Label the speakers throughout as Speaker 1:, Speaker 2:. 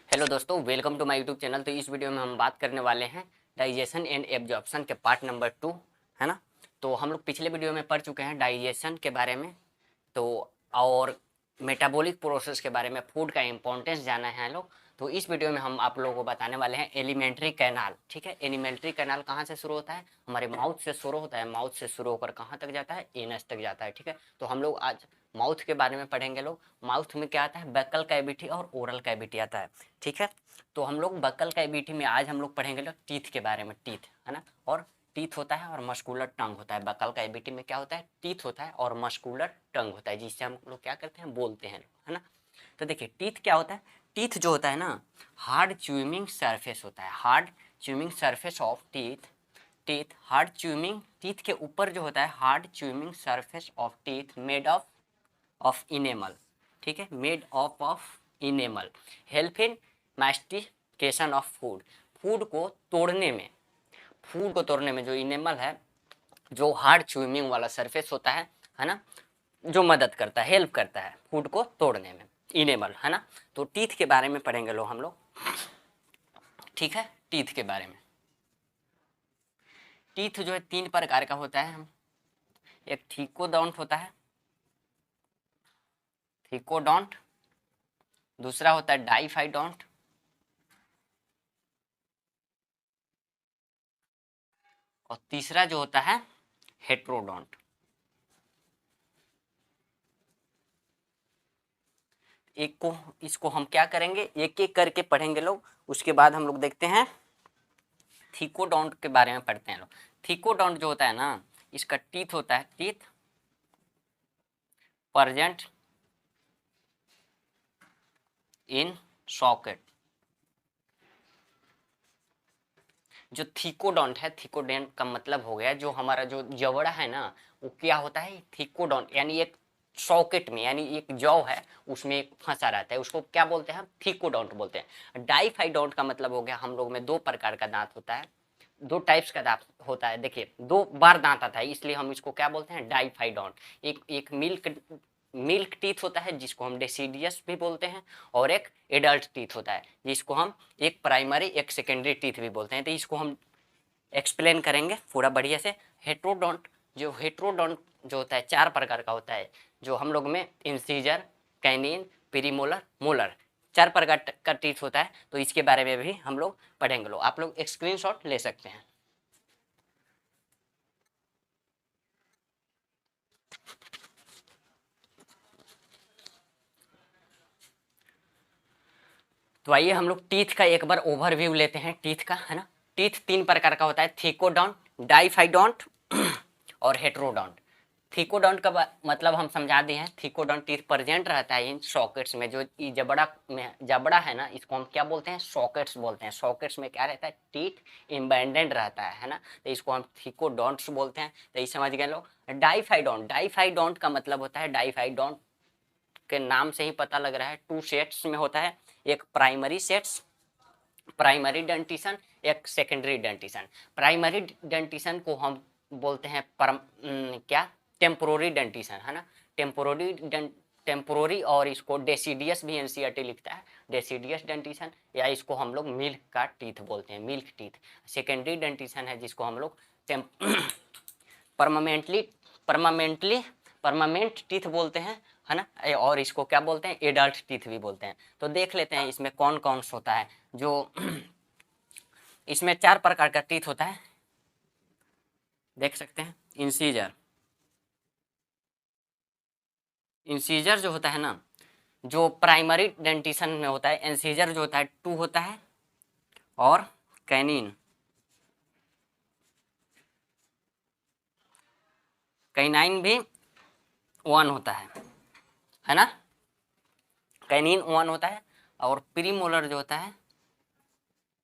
Speaker 1: Hello दोस्तों, welcome to my YouTube channel. तो इस वीडियो में हम बात करने वाले हैं डाइजेशन एंड एब्जॉर्प्शन के पार्ट नंबर 2, है ना। तो हम लोग पिछले वीडियो में पढ़ चुके हैं डाइजेशन के बारे में, तो और मेटाबॉलिक प्रोसेस के बारे में, फूड का इम्पोर्टेंस जाना है हम लोग। तो इस वीडियो में हम आप लोगों को बताने वाले हैं एलिमेंट्री कैनाल। ठीक है, एलिमेंट्री कैनाल कहाँ से शुरू होता है? हमारे माउथ से शुरू होता है। माउथ से शुरू होकर कहाँ तक जाता है? एनस तक जाता है। ठीक है, तो हम लोग आज माउथ के बारे में पढ़ेंगे। लोग माउथ में क्या आता है? बक्कल कैविटी और ओरल कैविटी आता है। ठीक है, तो हम लोग बक्कल कैविटी में आज हम लोग पढ़ेंगे लोग टीथ के बारे में। टीथ, है ना, और टीथ होता है और मस्कुलर टंग होता है। बक्कल कैविटी में क्या होता है? टीथ होता है और मस्कुलर टंग होता है, जिससे हम लोग क्या करते हैं? बोलते हैं, है ना। तो देखिए टीथ क्या होता है। टीथ जो होता है ना, हार्ड च्यूइंग सरफेस होता है। Hard chewing surface of teeth. Teeth hard chewing, teeth के ऊपर जो होता है hard chewing surface of teeth made of enamel. ठीक है, made of enamel, help in mastication of food. Food को तोड़ने में, फूड को तोड़ने में जो इनेमल है, जो हार्ड च्यूइंग वाला सरफेस होता है ना, जो मदद करता है, हेल्प करता है फूड को तोड़ने में, इनेमल, है ना। तो टीथ के बारे में पढ़ेंगे लोग हम लोग। ठीक है, टीथ के बारे में। टीथ जो है 3 प्रकार का होता है। एक थीकोडोंट होता है, थीकोडोंट। दूसरा होता है डाइफाइडोंट। और तीसरा जो होता है हेट्रोडोंट। एक को, इसको हम क्या करेंगे? एक एक करके पढ़ेंगे लोग। उसके बाद हम लोग देखते हैं थीकोडोंट के बारे में पढ़ते हैं लोग। थीकोडोंट जो होता है ना, इसका टीथ होता है, टीथ प्रेजेंट इन सॉकेट। जो थीकोडोंट है, थीकोडोंट का मतलब हो गया जो हमारा जो जबड़ा है ना, वो क्या होता है? थीकोडोंट, यानी एक सॉकेट में, यानी एक जौ है उसमें एक फंसा रहता है, उसको क्या बोलते हैं? थीकोडोंट बोलते हैं। डाइफाइडोंट का मतलब हो गया, हम लोग में 2 प्रकार का दांत होता है, 2 टाइप्स का दांत होता है। देखिए 2 बार दांत आता है, इसलिए हम इसको क्या बोलते हैं? डाइफाइडोंट। एक एक मिल्क टीथ होता है जिसको हम डेसिडियस भी बोलते हैं, और एक एडल्ट टीथ होता है जिसको हम एक प्राइमरी एक सेकेंडरी टीथ भी बोलते हैं। तो इसको हम एक्सप्लेन करेंगे पूरा बढ़िया से। हेट्रोडोंट, जो हेट्रोडोंट जो होता है 4 प्रकार का होता है, जो हम लोग में इंसीजर, कैनिन, प्रीमोलर, मोलर, 4 प्रकार का टीथ होता है। तो इसके बारे में भी हम लोग पढ़ेंगे। लो आप लोग एक स्क्रीनशॉट ले सकते हैं। तो आइए हम लोग टीथ का एक बार ओवरव्यू लेते हैं टीथ का, है ना। टीथ 3 प्रकार का होता है, थीकोडोंट, डाइफाइडोंट और हेट्रोडोंट। थीकोडोंट का मतलब हम समझा दिए हैं। थीकोडोंट टीथ प्रेजेंट रहता है इन सॉकेट्स में। जो जबड़ा में, जबड़ा है ना, इसको हम क्या बोलते हैं? सॉकेट्स बोलते हैं। सॉकेट्स में क्या रहता है? टीथ इम्बेडेड रहता है ना, तो इसको हम थीकोडोंट्स बोलते हैं। तो ये समझ गए लोग। डाइफाइडोंट, डाइफाइडोंट का मतलब होता है, डाइफाइडोंट के नाम से ही पता लग रहा है, 2 सेट्स में होता है। एक प्राइमरी सेट्स, प्राइमरी डेंटिशन, एक सेकेंडरी डेंटिशन। प्राइमरी डेंटिशन को हम बोलते हैं क्या? टेम्पोररी डेंटिशन, है ना। टेम्पोररी टेम्पोररी, और इसको डेसिडियस भी एनसीईआरटी लिखता है, डेसिडियस डेंटिशन, या इसको हम लोग मिल्क का टीथ बोलते हैं, मिल्क टीथ। सेकेंडरी डेंटिशन है जिसको हम लोग परमानेंटली परमानेंटली परमानेंट टीथ बोलते हैं, है ना। और इसको क्या बोलते हैं? एडल्ट टीथ भी बोलते हैं। तो देख लेते हैं इसमें कौन कौन सा होता है। जो इसमें 4 प्रकार का टीथ होता है, देख सकते हैं। इंसीजर, इंसीजर जो होता है ना, जो प्राइमरी डेंटिशन में होता है। इंसीजर जो होता है 2 होता है, और कैनिन, कैनाइन भी 1 होता है ना। कैनिन 1 होता है। और प्रीमोलर जो होता है,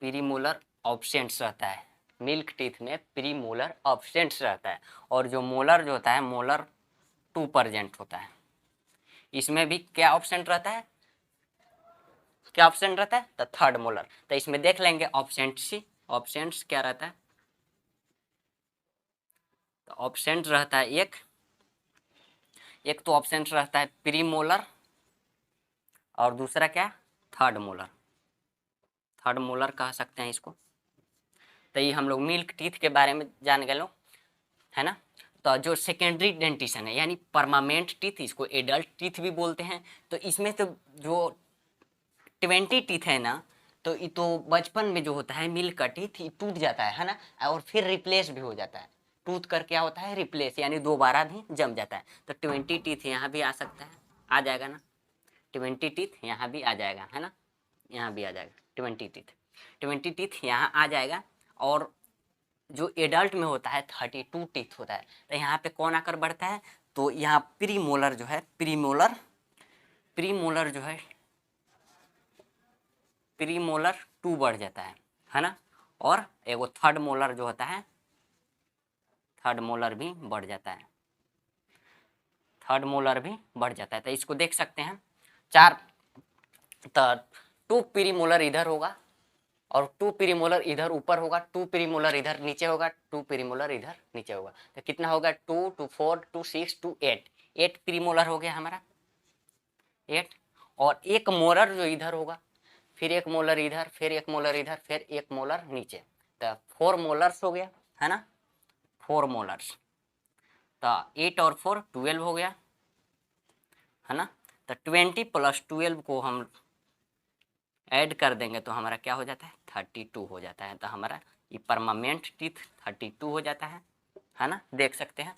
Speaker 1: प्रीमोलर ऑब्सेंट्स रहता है। मिल्क टीथ में प्रीमोलर ऑब्सेंट्स रहता है। और जो मोलर जो होता है, मोलर 2 प्रेजेंट होता है। इसमें भी क्या ऑब्सेंट रहता है? क्या ऑब्सेंट रहता है? तो थर्ड मोलर। तो इसमें देख लेंगे ऑब्सेंट्स, ऑब्सेंट्स क्या रहता है। तो ऑब्सेंट रहता है एक, एक तो ऑब्सेंट रहता है प्रीमोलर, और दूसरा क्या? Third molar. थर्ड मोलर कह सकते हैं इसको। तो ये हम लोग मिल्क टीथ के बारे में जान गए लोग, है ना। तो जो सेकेंडरी डेंटिशन है यानी परमानेंट टीथ, इसको एडल्ट टीथ भी बोलते हैं। तो इसमें तो जो 20 टीथ है ना, तो ये तो बचपन में जो होता है मिल्क का टीथ ये टूट जाता है ना, और फिर रिप्लेस भी हो जाता है। टूट कर क्या होता है, रिप्लेस, यानी दोबारा भी जम जाता है। तो 20 टीथ यहाँ भी आ सकता है, आ जाएगा ना, 20 टीथ यहाँ भी आ जाएगा, है ना, यहाँ भी आ जाएगा 20 टीथ, 20 टीथ यहाँ आ जाएगा। और जो एडल्ट में होता है 32 टीथ होता है। तो यहाँ पे कौन आकर बढ़ता है, तो यहाँ प्रीमोलर जो है, प्रीमोलर जो है, प्रीमोलर 2 बढ़ जाता है ना। और एगो थर्ड मोलर जो होता है, थर्ड मोलर भी बढ़ जाता है, थर्ड मोलर भी बढ़ जाता है। तो इसको देख सकते हैं 4, तो 2 प्रीमोलर इधर होगा और 2 प्रीमोलर इधर ऊपर होगा, 2 प्रीमोलर इधर नीचे होगा, 2 प्रीमोलर इधर नीचे होगा। तो कितना होगा, 2, 2, 4, 2, 6, 2, 8, 8 प्रीमोलर हो गया हमारा, 8। और एक मोलर जो इधर होगा, फिर एक मोलर इधर, फिर एक मोलर इधर, फिर एक मोलर नीचे, तो 4 मोलर्स हो गया, है ना, 4 मोलर्स। तो 8 और 4 12 हो गया, है ना। तो 20 प्लस 12 को हम ऐड कर देंगे तो हमारा क्या हो जाता है, 32 हो जाता है। तो हमारा ये परमानेंट टीथ 32 हो जाता है ना, देख सकते हैं।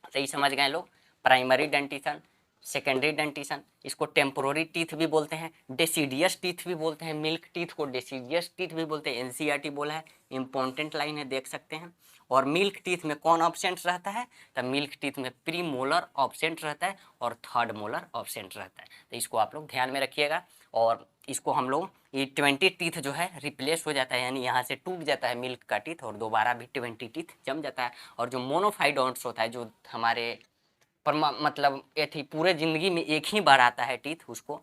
Speaker 1: तो ये समझ गए लोग, प्राइमरी डेंटिशन, सेकेंडरी डेंटिशन, इसको टेम्पोररी टीथ भी बोलते हैं, डेसिडियस टीथ भी बोलते हैं, मिल्क टीथ को डेसिडियस टीथ भी बोलते हैं, एनसीईआरटी बोला है, इंपॉर्टेंट लाइन है, देख सकते हैं। और मिल्क टीथ में कौन ऑब्सेंट रहता है, तो मिल्क टीथ में प्री मोलर ऑब्सेंट रहता है और थर्ड मोलर ऑब्सेंट रहता है। तो इसको आप लोग ध्यान में रखिएगा। और इसको हम लोग ये 20 टीथ जो है रिप्लेस हो जाता है, यानी यहाँ से टूट जाता है मिल्क का टीथ और दोबारा भी 20 टीथ जम जाता है। और जो मोनोफाइडोंट्स होता है, जो हमारे मतलब ये थी पूरे ज़िंदगी में एक ही बार आता है टीथ, उसको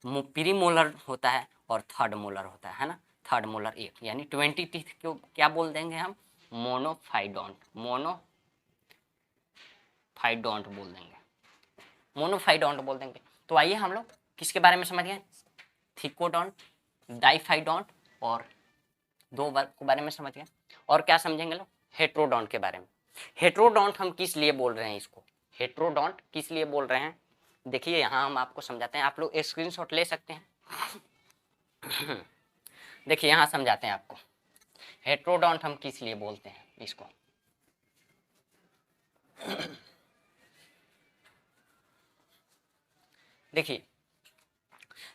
Speaker 1: प्री मोलर होता है और थर्ड मोलर होता है ना, थर्ड मोलर एक, यानी 20 टीथ को क्या बोल देंगे हम, मोनोफाइडोंट, मोनोफाइडोंट बोल देंगे, मोनोफाइडोंट बोल देंगे। तो आइए हम लोग किसके बारे में समझ गए, थिकोडोंट, डाइफाइडोंट और 2 वर्ग के बारे में समझ गए। और क्या समझेंगे लोग, हेट्रोडोंट के बारे में। हेट्रोडोंट हम किस लिए बोल रहे हैं, इसको हेट्रोडोंट किस लिए बोल रहे हैं, देखिए यहाँ हम आपको समझाते हैं, आप लोग स्क्रीनशॉट ले सकते हैं। देखिए यहाँ समझाते हैं आपको, हेट्रोडोंट हम किस लिए बोलते हैं इसको। देखिए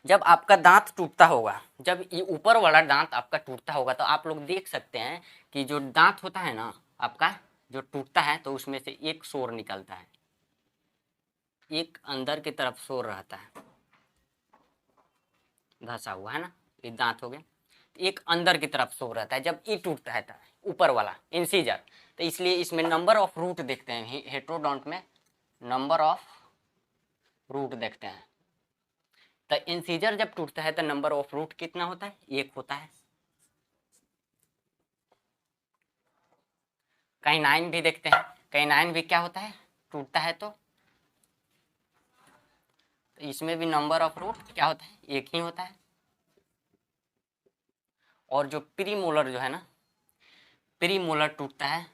Speaker 1: जब आपका दांत टूटता होगा, जब ये ऊपर वाला दांत आपका टूटता होगा, तो आप लोग देख सकते हैं कि जो दांत होता है ना आपका, जो टूटता है तो उसमें से एक शोर निकलता है, एक अंदर की तरफ शोर रहता है, धंसा हुआ, है ना, ये दांत हो गया। एक अंदर की तरफ शोर रहता है जब ये टूटता है, ऊपर वाला इंसीजर। तो इसलिए इसमें नंबर ऑफ रूट देखते हैं, हेट्रोडोंट में नंबर ऑफ रूट देखते हैं। तो इंसीजर जब टूटता है तो नंबर ऑफ रूट कितना होता है, एक होता है। कैनाइन भी देखते हैं, कैनाइन भी क्या होता है, टूटता है तो इसमें भी नंबर ऑफ रूट क्या होता है, एक ही होता है। और जो प्रीमोलर जो है ना, प्रीमोलर टूटता है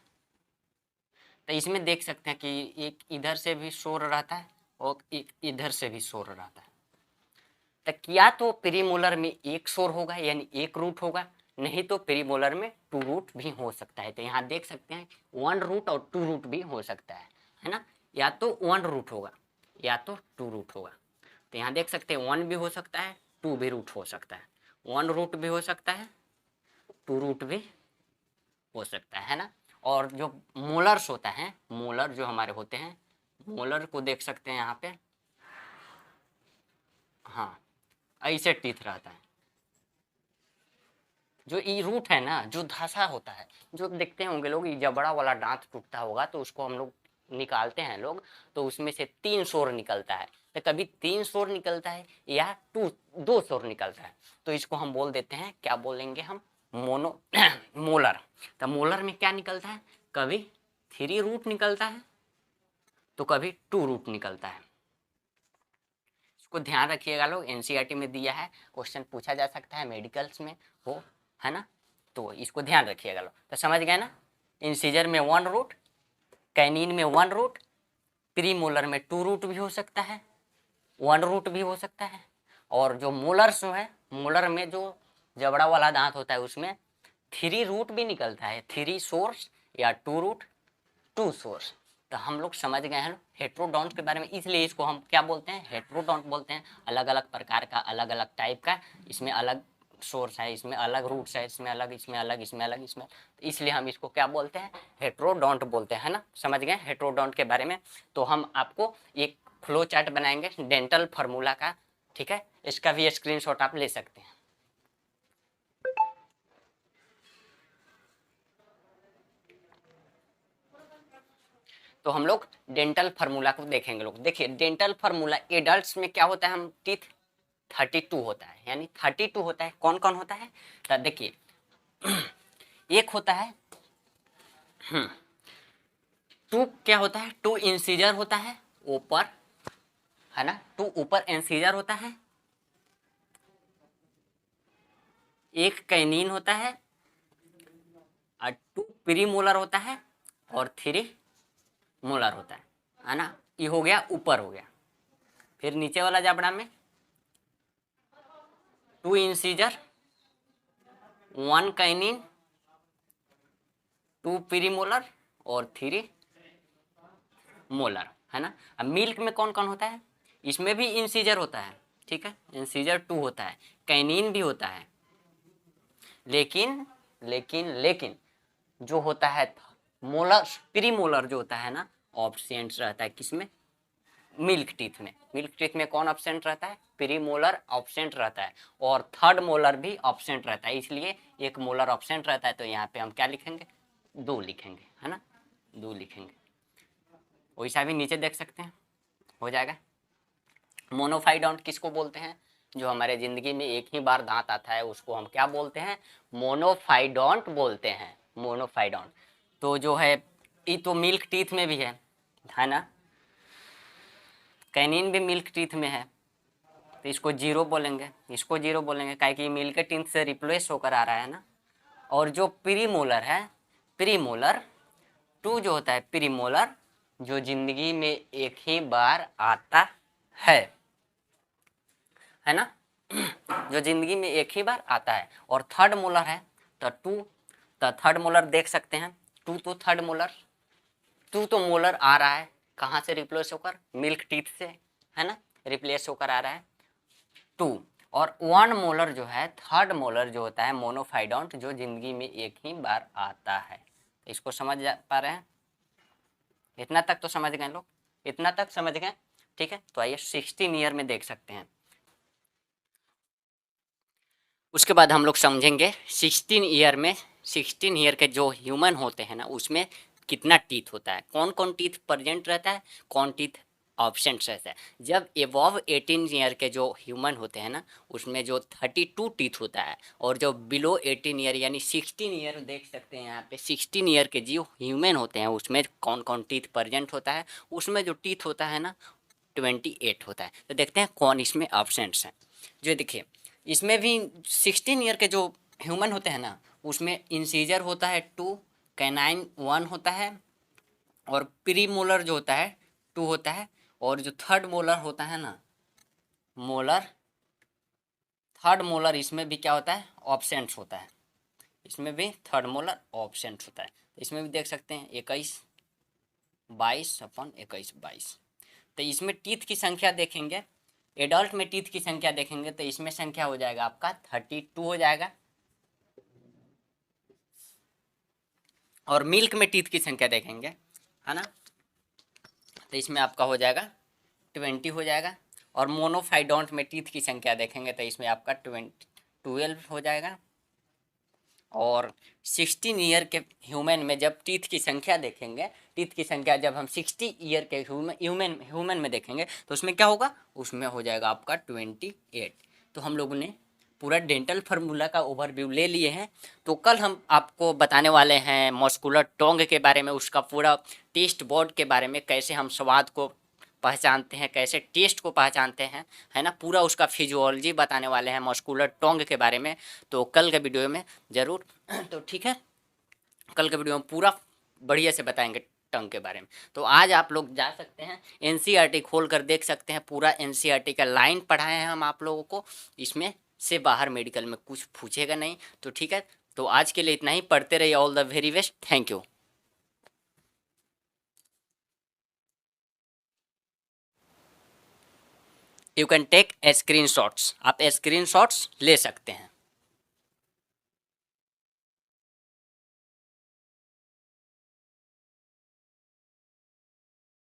Speaker 1: तो इसमें देख सकते हैं कि एक इधर से भी शोर रहता है और एक इधर से भी शोर रहता है। तो क्या तो प्रीमोलर में एक शोर होगा यानी एक रूट होगा, नहीं तो प्रीमोलर में 2 रूट भी हो सकता है। तो यहाँ देख सकते हैं 1 रूट और 2 रूट भी हो सकता है ना, या तो 1 रूट होगा या तो 2 रूट होगा। तो यहाँ देख सकते हैं 1 भी हो सकता है, 2 भी रूट हो सकता है, 1 रूट भी हो सकता है, 2 रूट भी हो सकता है ना। और जो मोलर्स होता है, मोलर जो हमारे होते हैं, मोलर को देख सकते हैं यहाँ पे, हाँ ऐसे टीथ रहता है। जो ई रूट है ना, जो धंसा होता है, जो देखते होंगे लोग, ये जबड़ा वाला दांत टूटता होगा तो उसको हम लोग निकालते हैं लोग, तो उसमें से 3 शोर निकलता है। तो कभी 3 शोर निकलता है या 2 शोर निकलता है, तो इसको हम बोल देते हैं, क्या बोलेंगे हम, मोनो मोलर। तो मोलर में क्या निकलता है, कभी 3 रूट निकलता है तो कभी 2 रूट निकलता है। इसको ध्यान रखिएगा लोग, एनसीईआरटी में दिया है, क्वेश्चन पूछा जा सकता है मेडिकल्स में हो, है ना, तो इसको ध्यान रखिएगा लोग। तो समझ गए ना, इंसीजर में 1 रूट, कैनिन में 1 रूट, प्री मोलर में 2 रूट भी हो सकता है, 1 रूट भी हो सकता है, और जो मोलर्स है, मोलर में जो जबड़ा वाला दांत होता है उसमें 3 रूट भी निकलता है, 3 सोर्स या 2 रूट 2 सोर्स। तो हम लोग समझ गए हैं हेट्रोडोंट के बारे में, इसलिए इसको हम क्या बोलते हैं, हेट्रोडोंट बोलते हैं। अलग अलग प्रकार का, अलग अलग टाइप का, इसमें अलग सोर्स है, इसमें अलग रूट्स है, इसमें अलग, इसमें अलग, इसमें अलग, इसमें, तो इसलिए हम इसको क्या बोलते हैं, हेट्रोडोंट बोलते हैं, है ना। समझ गए हेट्रोडोंट के बारे में। तो हम आपको एक फ्लो चार्ट बनाएंगे डेंटल फार्मूला का, ठीक है, इसका भी स्क्रीनशॉट आप ले सकते हैं। तो हम लोग डेंटल फार्मूला को देखेंगे लोग। देखिए डेंटल फार्मूला एडल्ट्स में क्या होता है, हम टीथ 32 होता है, यानी 32 होता है। कौन कौन होता है, तो देखिए एक होता है 2, क्या होता है, 2 इंसीजर होता है ऊपर, है ना, 2 ऊपर इंसीजर होता है, एक कैनिन होता है, और 2 प्री मोलर होता है, और 3 मोलर होता है ना। ये हो गया ऊपर हो गया। फिर नीचे वाला जबड़ा में 2 इंसीजर, 1 कैनिन, 2 प्री मोलर और 3 मोलर, है ना। अब मिल्क में कौन कौन होता है, इसमें भी इंसीजर होता है, ठीक है, इंसीजर 2 होता है, कैनिन भी होता है, लेकिन लेकिन लेकिन जो होता है मोलर, प्री मोलर जो होता है ना, ऑब्सेंट रहता है। किसमें, मिल्क टीथ में। मिल्क टीथ में कौन ऑब्सेंट रहता है, प्री मोलर ऑब्सेंट रहता है, और थर्ड मोलर भी ऑब्सेंट रहता है, इसलिए एक मोलर ऑब्सेंट रहता है। तो यहाँ पे हम क्या लिखेंगे, 2 लिखेंगे, है ना, 2 लिखेंगे। वैसा भी नीचे देख सकते हैं, हो जाएगा। मोनोफाइडोंट किसको बोलते हैं, जो हमारे जिंदगी में एक ही बार दांत आता है उसको हम क्या बोलते हैं, मोनोफाइडोंट बोलते हैं, मोनोफाइडोंट। तो जो है ये तो मिल्क टीथ में भी है ना, कैनिन भी मिल्क टीथ में है, तो इसको 0 बोलेंगे, इसको 0 बोलेंगे, काहे कि मिल्क टीथ से रिप्लेस होकर आ रहा है ना। और जो प्री मोलर है, प्री मोलर 2 जो होता है, प्री मोलर जो जिंदगी में एक ही बार आता है ना, जो जिंदगी में एक ही बार आता है। और थर्ड मोलर है तो 2, तो थर्ड मोलर देख सकते हैं 2, तो थर्ड मोलर 2 तो मोलर आ रहा है कहाँ से, रिप्लेस होकर, मिल्क टीथ से, है ना, रिप्लेस होकर आ रहा है 2। और 1 मोलर जो है, थर्ड मोलर जो होता है मोनोफाइडोंट, जो जिंदगी में एक ही बार आता है। इसको समझ पा रहे हैं, इतना तक तो समझ गए लोग, इतना तक समझ गए, ठीक है। तो आइए 16 ईयर में देख सकते हैं। उसके बाद हम लोग समझेंगे 16 ईयर में, 16 ईयर के जो ह्यूमन होते हैं ना, उसमें कितना टीथ होता है, कौन कौन टीथ प्रेजेंट रहता है, कौन टीथ ऑब्सेंट रहता है। जब एबव 18 ईयर के जो ह्यूमन होते हैं ना, उसमें जो 32 टीथ होता है, और जो बिलो 18 ईयर यानी 16 ईयर देख सकते हैं यहाँ पे, 16 ईयर के जो ह्यूमन होते हैं उसमें कौन कौन टीथ प्रेजेंट होता है, उसमें जो टीथ होता है ना 28 होता है। तो देखते हैं कौन इसमें ऑब्सेंट्स हैं। जो देखिए इसमें भी 16 ईयर के जो ह्यूमन होते हैं ना, उसमें इंसीजर होता है 2, कैनाइन 1 होता है, और प्री मोलर जो होता है 2 होता है, और जो थर्ड मोलर होता है ना, मोलर, थर्ड मोलर इसमें भी क्या होता है, ऑब्सेंट होता है, इसमें भी थर्ड मोलर ऑब्सेंट होता है। इसमें भी देख सकते हैं 21, 22 अपन 21, 22। तो इसमें टीथ की संख्या देखेंगे, एडल्ट में टीथ की संख्या देखेंगे तो इसमें संख्या हो जाएगा आपका 32 हो जाएगा, और मिल्क में टीथ की संख्या देखेंगे, है ना, तो इसमें आपका हो जाएगा 20 हो जाएगा। और मोनोफाइडोंट में टीथ की संख्या देखेंगे तो इसमें आपका 12 हो जाएगा। और 16 ईयर के ह्यूमन में जब टीथ की संख्या देखेंगे, टीथ की संख्या जब हम 60 ईयर के ह्यूमन में देखेंगे तो उसमें क्या होगा, उसमें हो जाएगा आपका 28। तो हम लोगों ने पूरा डेंटल फार्मूला का ओवरव्यू ले लिए हैं। तो कल हम आपको बताने वाले हैं मस्कुलर टोंग के बारे में, उसका पूरा टेस्ट बोर्ड के बारे में, कैसे हम स्वाद को पहचानते हैं, कैसे टेस्ट को पहचानते हैं, है ना, पूरा उसका फिजियोलॉजी बताने वाले हैं मस्कुलर टोंग के बारे में। तो कल के वीडियो में ज़रूर तो ठीक है, कल के वीडियो में पूरा बढ़िया से बताएंगे टंग के बारे में। तो आज आप लोग जा सकते हैं एनसीईआरटी खोल कर देख सकते हैं, पूरा एनसीईआरटी का लाइन पढ़ाए हैं हम आप लोगों को, इसमें से बाहर मेडिकल में कुछ पूछेगा नहीं। तो ठीक है, तो आज के लिए इतना ही, पढ़ते रहिए। All the very best, thank you. You can take screenshots, आप स्क्रीन शॉट्स ले सकते हैं।